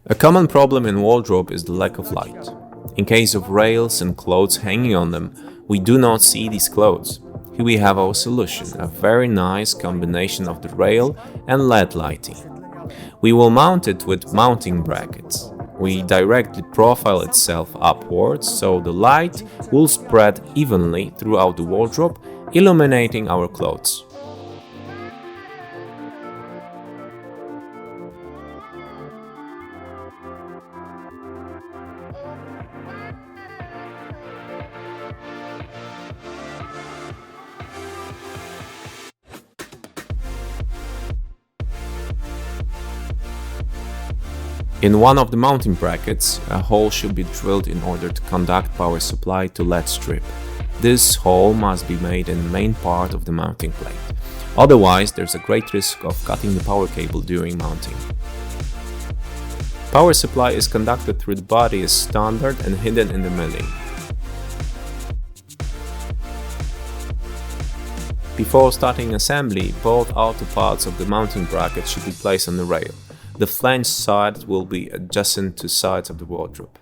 A common problem in wardrobe is the lack of light. In case of rails and clothes hanging on them, we do not see these clothes. Here we have our solution, a very nice combination of the rail and LED lighting. We will mount it with mounting brackets. We direct the profile itself upwards so the light will spread evenly throughout the wardrobe, illuminating our clothes. In one of the mounting brackets, a hole should be drilled in order to conduct power supply to LED strip. This hole must be made in the main part of the mounting plate. Otherwise, there's a great risk of cutting the power cable during mounting. Power supply is conducted through the body as standard and hidden in the milling. Before starting assembly, both outer parts of the mounting bracket should be placed on the rail. The flange side will be adjacent to sides of the wardrobe.